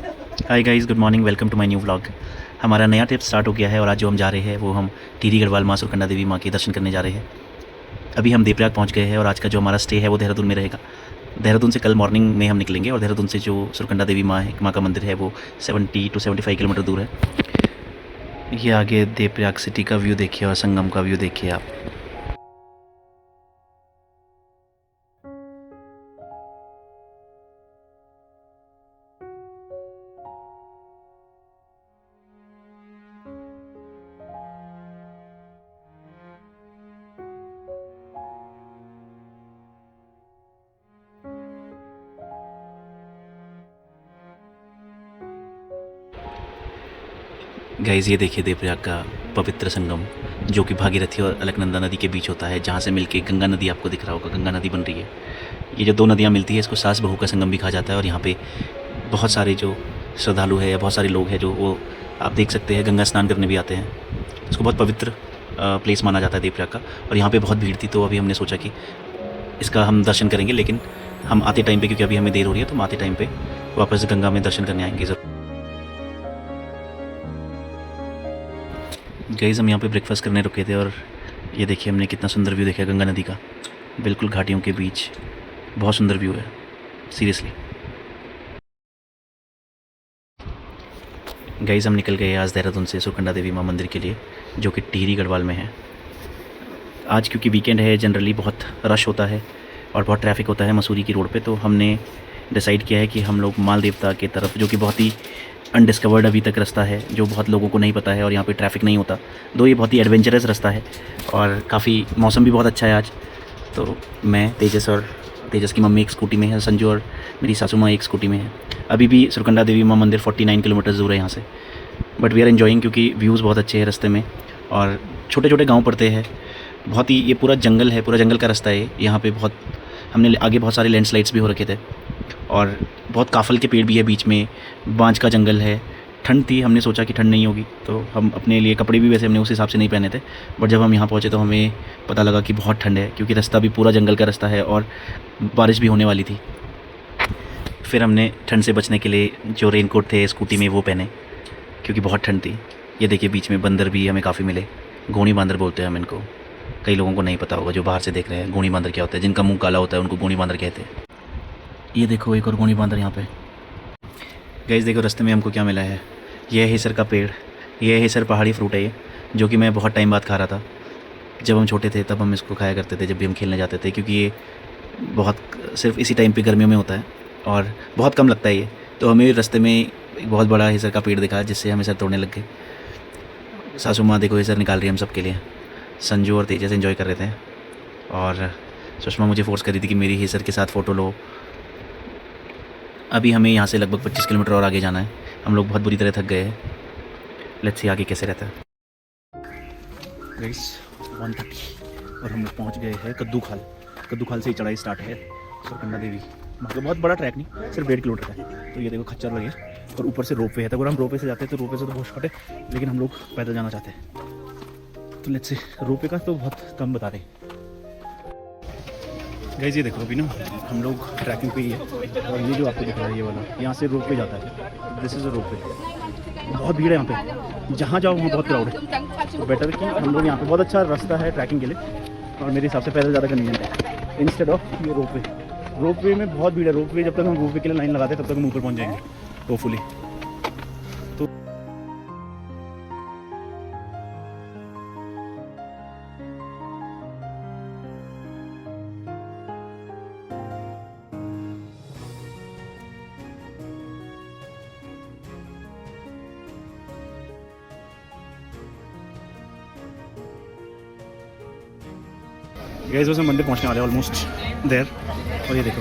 Hi guys, good morning, welcome to my new vlog. हमारा नया trip start हो गया है और आज जो हम जा रहे हैं वो हम टिहरी गढ़वाल माँ सुरकंडा देवी माँ के दर्शन करने जा रहे हैं। अभी हम देवप्रयाग पहुंच गए हैं और आज का जो हमारा स्टे है वो देहरादून में रहेगा। देहरादून से कल मॉर्निंग में हम निकलेंगे और देहरादून से जो सुरकंडा देवी माँ का मंदिर है वो 70 to 75 किलोमीटर दूर है। ये आगे देवप्रयाग सिटी का व्यू देखिए और संगम का व्यू देखिए आप। गाइस, ये देखिए देवप्रयाग का पवित्र संगम जो कि भागीरथी और अलकनंदा नदी के बीच होता है, जहाँ से मिलके गंगा नदी आपको दिख रहा होगा, गंगा नदी बन रही है। ये जो दो नदियाँ मिलती है इसको सास बहू का संगम भी कहा जाता है। और यहाँ पे बहुत सारे जो श्रद्धालु है या बहुत सारे लोग हैं जो वो आप देख सकते हैं गंगा स्नान करने भी आते हैं। इसको बहुत पवित्र प्लेस माना जाता है देवप्रयाग का। और यहाँ पे बहुत भीड़ थी तो अभी हमने सोचा कि इसका हम दर्शन करेंगे, लेकिन हम आते टाइम पे, क्योंकि अभी हमें देर हो रही है तो हम आते टाइम पे वापस गंगा में दर्शन करने आएंगे ज़रूर। गाइस, हम यहाँ पे ब्रेकफास्ट करने रुके थे और ये देखिए हमने कितना सुंदर व्यू देखा गंगा नदी का, बिल्कुल घाटियों के बीच। बहुत सुंदर व्यू है सीरियसली। गाइस, हम निकल गए आज देहरादून से सुरकंडा देवी माँ मंदिर के लिए, जो कि टिहरी गढ़वाल में है। आज क्योंकि वीकेंड है, जनरली बहुत रश होता है और बहुत ट्रैफिक होता है मसूरी की रोड पे, तो हमने डिसाइड किया है कि हम लोग माल देवता के तरफ, जो कि बहुत ही अनडिस्कवर्ड अभी तक रास्ता है, जो बहुत लोगों को नहीं पता है और यहाँ पे ट्रैफिक नहीं होता, दो ये बहुत ही एडवेंचरस रास्ता है और काफ़ी मौसम भी बहुत अच्छा है आज। तो मैं, तेजस और तेजस की मम्मी एक स्कूटी में है, संजू और मेरी सासू माँ एक स्कूटी में है। अभी भी सुरकंडा देवी माँ मंदिर 49 किलोमीटर दूर है यहाँ से, बट वी आर एन्जॉइंग क्योंकि व्यूज़ बहुत अच्छे हैं रास्ते में और छोटे छोटे गाँव पड़ते हैं। बहुत ही, ये पूरा जंगल है, पूरा जंगल का रास्ता है यहाँ पे। बहुत हमने आगे बहुत सारे लैंडस्लाइड्स भी हो रखे थे और बहुत काफल के पेड़ भी है बीच में, बांज का जंगल है। ठंड थी, हमने सोचा कि ठंड नहीं होगी तो हम अपने लिए कपड़े भी वैसे हमने उस हिसाब से नहीं पहने थे, बट जब हम यहाँ पहुँचे तो हमें पता लगा कि बहुत ठंड है, क्योंकि रास्ता भी पूरा जंगल का रास्ता है और बारिश भी होने वाली थी। फिर हमने ठंड से बचने के लिए जो रेनकोट थे स्कूटी में वो पहने, क्योंकि बहुत ठंड थी। ये देखिए बीच में बंदर भी हमें काफ़ी मिले, गोनी बांदर बोलते हैं हम इनको। कई लोगों को नहीं पता होगा जो बाहर से देख रहे हैं गोनी बांदर क्या होता है। जिनका मुंह काला होता है उनको गोनी बांदर कहते हैं। ये देखो एक और गोनी बांदर यहाँ पे। गाइस देखो रास्ते में हमको क्या मिला है, यह है हिसर का पेड़। यह है हिसर पहाड़ी फ्रूट है ये, जो कि मैं बहुत टाइम बाद खा रहा था। जब हम छोटे थे तब हम इसको खाया करते थे जब भी हम खेलने जाते थे, क्योंकि ये बहुत सिर्फ इसी टाइम पे गर्मियों में होता है और बहुत कम लगता है ये। तो हमें रास्ते में एक बहुत बड़ा हिसर का पेड़ दिखा, जिससे हम हिसर तोड़ने लग गए। सासू माँ देखो हिसर निकाल रही है हम सब के लिए। संजू और तेजस एंजॉय कर रहे थे और सुषमा मुझे फोर्स कर रही थी कि मेरी हिसर के साथ फ़ोटो लो। अभी हमें यहाँ से लगभग 25 किलोमीटर और आगे जाना है। हम लोग बहुत बुरी तरह थक गए हैं। लेट्स सी आगे कैसे रहता है। गाइस 1:30 और हम लोग पहुँच गए हैं कद्दू खाल। कद्दू खाल से ही चढ़ाई स्टार्ट है सुरकंडा देवी। मतलब बहुत बड़ा ट्रैक नहीं, सिर्फ 1.5 किलोमीटर का है। तो ये देखो खच्चर लगे और ऊपर से रोप वे है। तो अगर हम रोप वे से जाते हैं तो रोप वे से तो बहुत शॉर्ट है, लेकिन हम लोग पैदल जाना चाहते हैं तो लेट्स सी। रोप वे का तो बहुत कम बता रहे। गाइस ये देखो अभी ना हम लोग ट्रैकिंग पे ही है और ये जो आपको दिख रहा है ये वाला, यहाँ से रोप पे जाता है। दिस इज़ अ रोप पे। बहुत भीड़ है यहाँ पे, जहाँ जाओ वहाँ बहुत क्राउड है। तो बेटर कि हम लोग यहाँ पे, बहुत अच्छा रास्ता है ट्रैकिंग के लिए और मेरे हिसाब से पैदल ज़्यादा कन्वीनियंट है इंस्टेड ऑफ ये रोप वे। रोप वे में बहुत भीड़ है। रोप वे जब तक हम रोप वे के लिए लाइन लगाते हैं तब तक हम ऊपर पहुँच जाएंगे होपफुली। तो गाइस बस हम मंदिर पहुंचने वाले हैं, ऑलमोस्ट देयर। और ये देखो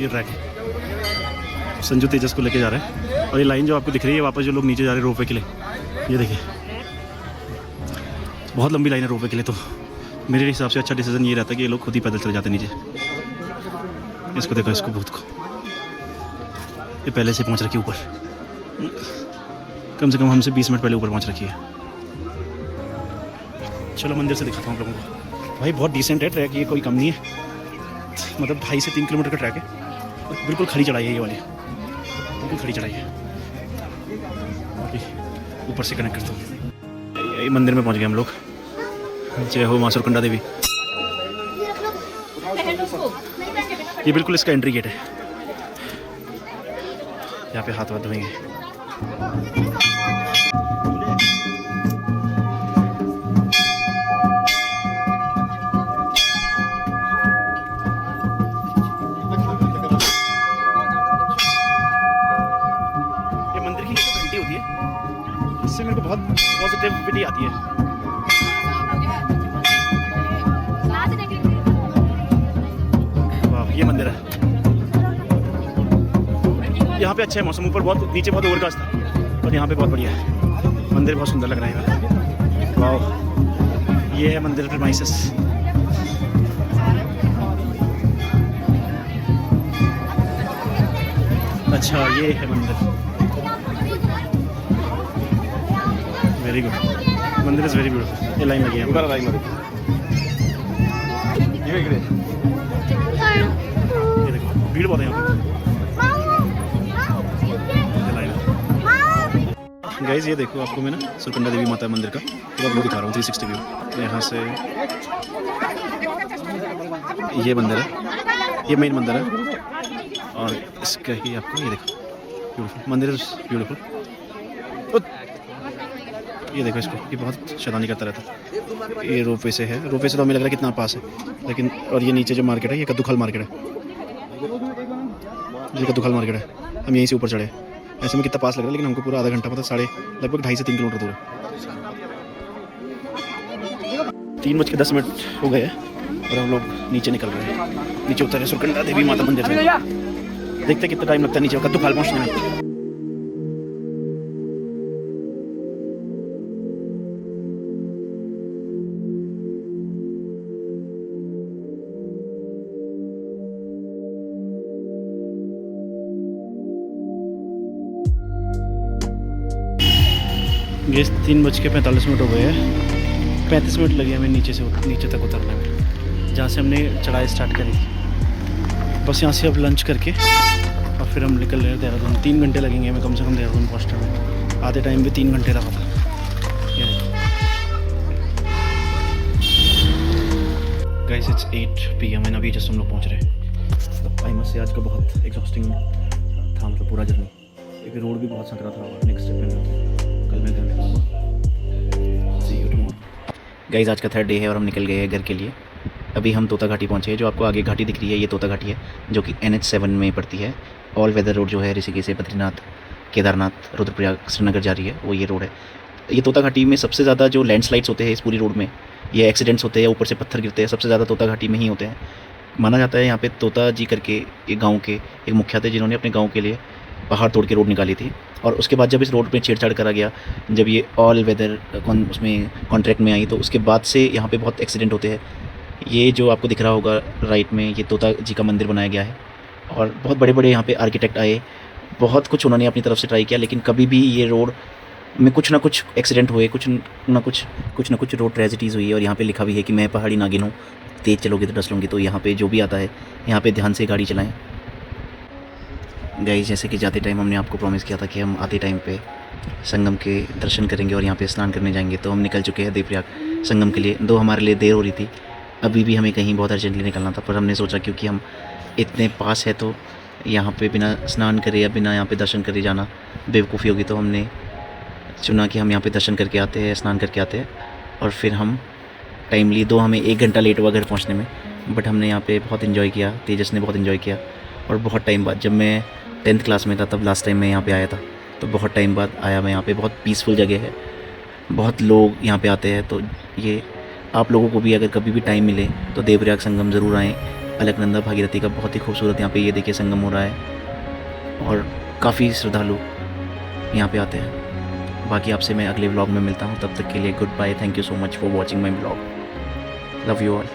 ये ट्रैक है, संजू तेजस को लेके जा रहा है और ये लाइन जो आपको दिख रही है वापस जो लोग नीचे जा रहे हैं रोपवे के लिए, ये देखिए बहुत लंबी लाइन है रोपवे के लिए। तो मेरे हिसाब से अच्छा डिसीजन ये रहता है कि ये लोग खुद ही पैदल चले जाते नीचे। इसको देखो, इसको भूत को, ये पहले से पहुंच रखी है ऊपर, कम से कम हमसे 20 मिनट पहले ऊपर पहुंच रखी है। चलो मंदिर से दिखाता हूँ आप लोगों को। भाई बहुत डिसेंट है ट्रैक, ये कोई कम नहीं है। मतलब 2.5 से 3 किलोमीटर का ट्रैक है, बिल्कुल खड़ी चढ़ाई है ये वाली। बिल्कुल खड़ी चढ़ाई है। बाकी ऊपर से कनेक्ट करता हूँ। यही मंदिर में पहुँच गए हम लोग। जय हो मां सुरकंडा देवी। ये बिल्कुल इसका एंट्री गेट है। यहाँ पे हाथ धोएंगे। ये मंदिर की घंटी होती है, इससे मेरे को बहुत पॉजिटिविटी आती है। ये मंदिर है। यहाँ पे अच्छा है मौसम, ऊपर बहुत, नीचे बहुत ओवरकास्ट था, और यहाँ पे बहुत बढ़िया है। मंदिर बहुत सुंदर लग रहा है। वाह, ये है मंदिर प्रीमाइसेस। अच्छा, ये है मंदिर। वेरी गुड, मंदिर इज़ वेरी ब्यूटीफुल। ये लाइन लगी है, पूरा लाइन लगी। ये देखो भीड़ बहुत है यहाँ पे। गाइस ये देखो, आपको मैं ना सुरकंडा देवी माता मंदिर का पूरा व्यू दिखा रहा हूँ, 360 व्यू। यहाँ से ये मंदिर है, ये मेन मंदिर है, और इसका ही आपको ये देखो ब्यूटीफुल मंदिर, ब्यूटीफुल। ये देखो इसको, ये बहुत शैतानी करता रहता है। ये रोपवे से है, रोपवे से तो हमें लग रहा है कितना पास है, लेकिन और ये नीचे जो मार्केट है, ये कद्दूखाल मार्केट है। ये कद्दूखाल मार्केट है, हम यहीं से ऊपर चढ़े। ऐसे में कितना पास लग रहा है, लेकिन हमको पूरा आधा घंटा, मतलब लगभग 2.5 से 3 किलोमीटर दूर है। 3:10 हो गए और हम लोग नीचे निकल रहे हैं। नीचे उतर रहे सुरकंडा देवी माता मंदिर में। देखते कितना टाइम लगता है नीचे कद्दूखाल पहुँचने में। ये 3:45 हो गए हैं। 35 मिनट लगे हमें नीचे तक उतरने में, जहाँ से हमने चढ़ाई स्टार्ट करी थी। बस यहाँ से अब लंच करके और फिर हम निकल रहे हैं देहरादून। 3 घंटे लगेंगे हमें कम से कम देहरादून पहुँचने में। आधे टाइम भी 3 घंटे लगा था। गाइस इट्स 8 PM एंड अभी जस्ट हम लोग पहुँच रहे हैं। आई मस्ट से आज का बहुत एग्जॉस्टिंग था, मतलब पूरा जर्नी, क्योंकि रोड भी बहुत संकरा था। और नेक्स्ट स्टेप में कल मैं घर निकलूँगा। सी यू टुमारो। गाइस आज का 3rd डे है और हम निकल गए हैं घर के लिए। अभी हम तोता घाटी पहुँचे हैं। जो आपको आगे घाटी दिख रही है, ये तोता घाटी है, जो कि NH7 में पड़ती है। ऑल वेदर रोड जो है ऋषिकेश से बद्रीनाथ, केदारनाथ, रुद्रप्रयाग, श्रीनगर जा रही है, वो ये रोड है। ये तोता घाटी में सबसे ज़्यादा जो लैंडस्लाइड्स होते हैं इस पूरी रोड में, ये एक्सीडेंट्स होते हैं, ऊपर से पत्थर गिरते हैं, सबसे ज़्यादा तोता घाटी में ही होते हैं। माना जाता है यहाँ पे तोता जी करके एक गाँव के एक मुखिया थे, जिन्होंने अपने गाँव के लिए पहाड़ तोड़ के रोड निकाली थी। और उसके बाद जब इस रोड पे छेड़छाड़ करा गया, जब ये ऑल वेदर उसमें कॉन्ट्रैक्ट में आई, तो उसके बाद से यहाँ पे बहुत एक्सीडेंट होते हैं। ये जो आपको दिख रहा होगा राइट में, ये तोता जी का मंदिर बनाया गया है। और बहुत बड़े बड़े यहाँ पे आर्किटेक्ट आए, बहुत उन्होंने अपनी तरफ से ट्राई किया, लेकिन कभी भी ये रोड में कुछ ना कुछ एक्सीडेंट हुए, कुछ ना कुछ रोड ट्रेजिडीज़ हुई है। और यहाँ पे लिखा भी है कि मैं पहाड़ी नागिन हूँ, तेज़ चलोगे तो डस लूँगी। तो यहाँ पे जो भी आता है, यहाँ पे ध्यान से गाड़ी चलाएं। गाइस जैसे कि जाते टाइम हमने आपको प्रॉमिस किया था कि हम आते टाइम पे संगम के दर्शन करेंगे और यहाँ पे स्नान करने जाएंगे, तो हम निकल चुके हैं देवप्रयाग संगम के लिए। दो हमारे लिए देर हो रही थी, अभी भी हमें कहीं बहुत अर्जेंटली निकलना था, पर हमने सोचा क्योंकि हम इतने पास है तो यहाँ पे बिना स्नान करे या बिना यहाँ पे दर्शन करे जाना बेवकूफ़ी होगी। तो हमने चुना कि हम यहाँ पे दर्शन करके आते हैं, स्नान करके आते हैं, और फिर हम टाइमली, दो हमें 1 घंटा लेट हुआ घर पहुँचने में, बट हमने यहाँ पे बहुत इन्जॉय किया। तेजस ने बहुत इन्जॉय किया। और बहुत टाइम बाद, जब मैं 10th क्लास में था तब लास्ट टाइम मैं यहाँ पे आया था, तो बहुत टाइम बाद आया मैं यहाँ पे। बहुत पीसफुल जगह है, बहुत लोग यहाँ पे आते हैं। तो ये आप लोगों को भी अगर कभी भी टाइम मिले तो देवप्रयाग संगम ज़रूर आएँ। अलकनंदा भागीरथी का बहुत ही खूबसूरत यहाँ पे ये देखिए संगम हो रहा है, और काफ़ी श्रद्धालु यहाँ पे आते हैं। बाकी आपसे मैं अगले व्लॉग में मिलता हूँ, तब तक के लिए goodbye. Thank you so much for watching my vlog. Love you all.